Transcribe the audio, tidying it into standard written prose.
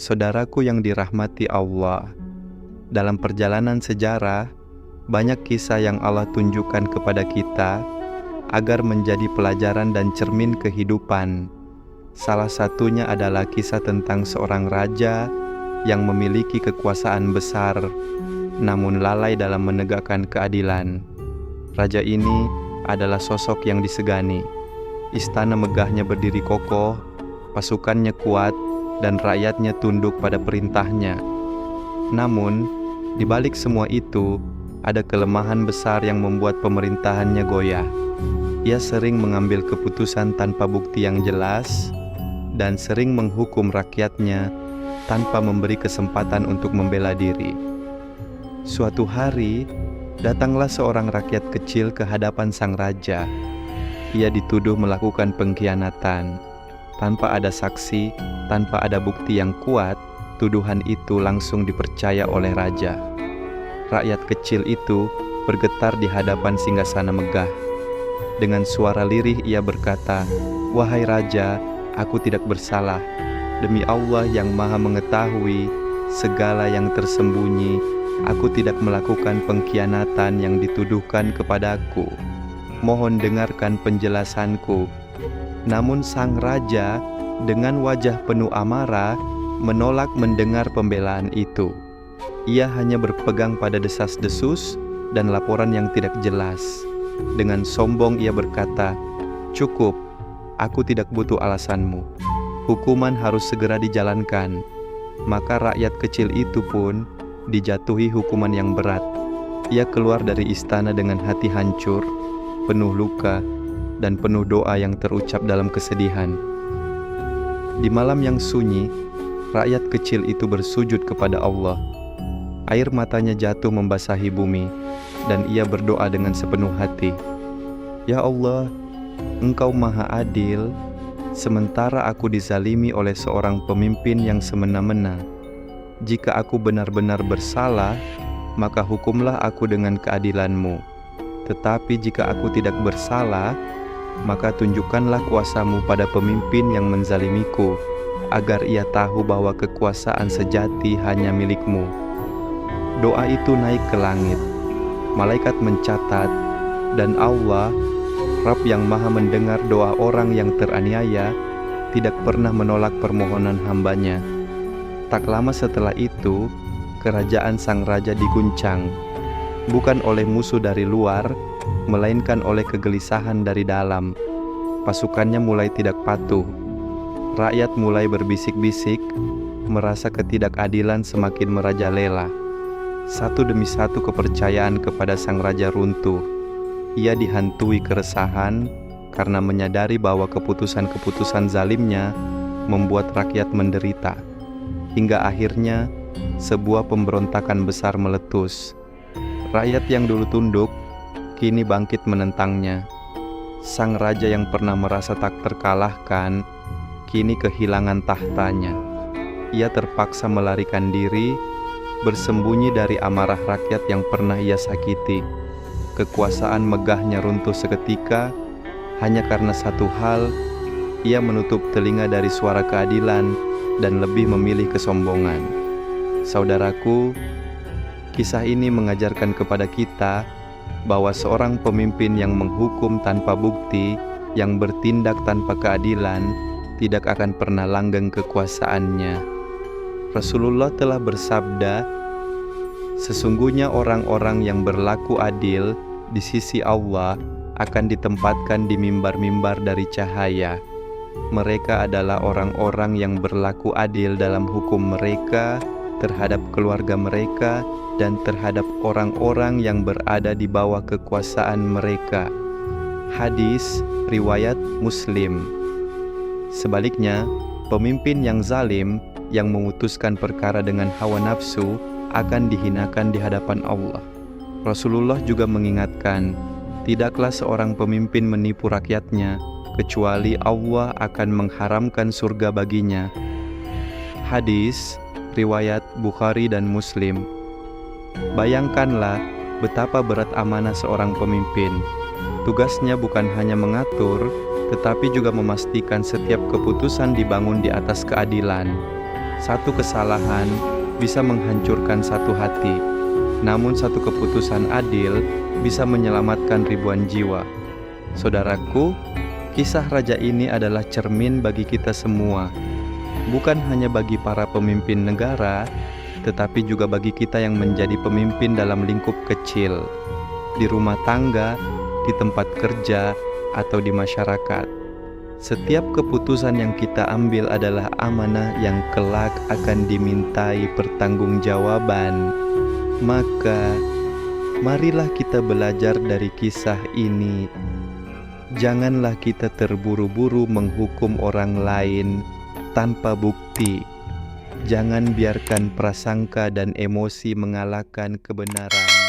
Saudaraku yang dirahmati Allah, dalam perjalanan sejarah, banyak kisah yang Allah tunjukkan kepada kita agar menjadi pelajaran dan cermin kehidupan. Salah satunya adalah kisah tentang seorang raja yang memiliki kekuasaan besar, namun lalai dalam menegakkan keadilan. Raja ini adalah sosok yang disegani. Istana megahnya berdiri kokoh, pasukannya kuat, dan rakyatnya tunduk pada perintahnya. Namun, di balik semua itu, ada kelemahan besar yang membuat pemerintahannya goyah. Ia sering mengambil keputusan tanpa bukti yang jelas, dan sering menghukum rakyatnya tanpa memberi kesempatan untuk membela diri. Suatu hari, datanglah seorang rakyat kecil ke hadapan sang raja. Ia dituduh melakukan pengkhianatan. Tanpa ada saksi, tanpa ada bukti yang kuat, tuduhan itu langsung dipercaya oleh raja. Rakyat kecil itu bergetar di hadapan singgasana megah. Dengan suara lirih ia berkata, "Wahai raja, aku tidak bersalah. Demi Allah yang maha mengetahui segala yang tersembunyi, aku tidak melakukan pengkhianatan yang dituduhkan kepadaku. Mohon dengarkan penjelasanku." Namun sang raja dengan wajah penuh amarah menolak mendengar pembelaan itu. Ia hanya berpegang pada desas-desus dan laporan yang tidak jelas. Dengan sombong ia berkata, "Cukup, aku tidak butuh alasanmu. Hukuman harus segera dijalankan." Maka rakyat kecil itu pun dijatuhi hukuman yang berat. Ia keluar dari istana dengan hati hancur, penuh luka, dan penuh doa yang terucap dalam kesedihan. Di malam yang sunyi, rakyat kecil itu bersujud kepada Allah. Air matanya jatuh membasahi bumi, dan ia berdoa dengan sepenuh hati, "Ya Allah, Engkau maha adil, sementara aku dizalimi oleh seorang pemimpin yang semena-mena. Jika aku benar-benar bersalah, maka hukumlah aku dengan keadilan-Mu. Tetapi jika aku tidak bersalah, maka tunjukkanlah kuasa-Mu pada pemimpin yang menzalimiku, agar ia tahu bahwa kekuasaan sejati hanya milik-Mu." Doa itu naik ke langit. Malaikat mencatat, dan Allah, Rabb yang maha mendengar doa orang yang teraniaya, tidak pernah menolak permohonan hambanya. Tak lama setelah itu, kerajaan sang raja diguncang, bukan oleh musuh dari luar, melainkan oleh kegelisahan dari dalam. Pasukannya mulai tidak patuh. Rakyat mulai berbisik-bisik, merasa ketidakadilan semakin merajalela. Satu demi satu kepercayaan kepada sang raja runtuh. Ia dihantui keresahan karena menyadari bahwa keputusan-keputusan zalimnya membuat rakyat menderita. Hingga akhirnya sebuah pemberontakan besar meletus. Rakyat yang dulu tunduk kini bangkit menentangnya. Sang raja yang pernah merasa tak terkalahkan kini kehilangan tahtanya. Ia terpaksa melarikan diri, bersembunyi dari amarah rakyat yang pernah ia sakiti. Kekuasaan megahnya runtuh seketika hanya karena satu hal: ia menutup telinga dari suara keadilan dan lebih memilih kesombongan. Saudaraku, kisah ini mengajarkan kepada kita bahwa seorang pemimpin yang menghukum tanpa bukti, yang bertindak tanpa keadilan, tidak akan pernah langgeng kekuasaannya. Rasulullah telah bersabda, "Sesungguhnya orang-orang yang berlaku adil di sisi Allah akan ditempatkan di mimbar-mimbar dari cahaya. Mereka adalah orang-orang yang berlaku adil dalam hukum mereka, terhadap keluarga mereka, dan terhadap orang-orang yang berada di bawah kekuasaan mereka." Hadis riwayat Muslim. Sebaliknya, pemimpin yang zalim, yang memutuskan perkara dengan hawa nafsu, akan dihinakan di hadapan Allah. Rasulullah juga mengingatkan, tidaklah seorang pemimpin menipu rakyatnya, kecuali Allah akan mengharamkan surga baginya. Hadis riwayat Bukhari dan Muslim. Bayangkanlah betapa berat amanah seorang pemimpin. Tugasnya bukan hanya mengatur, tetapi juga memastikan setiap keputusan dibangun di atas keadilan. Satu kesalahan bisa menghancurkan satu hati, namun satu keputusan adil bisa menyelamatkan ribuan jiwa. Saudaraku, kisah raja ini adalah cermin bagi kita semua, bukan hanya bagi para pemimpin negara, tetapi juga bagi kita yang menjadi pemimpin dalam lingkup kecil, di rumah tangga, di tempat kerja, atau di masyarakat. Setiap keputusan yang kita ambil adalah amanah yang kelak akan dimintai pertanggungjawaban. Maka, marilah kita belajar dari kisah ini. Janganlah kita terburu-buru menghukum orang lain tanpa bukti. Jangan biarkan prasangka dan emosi mengalahkan kebenaran.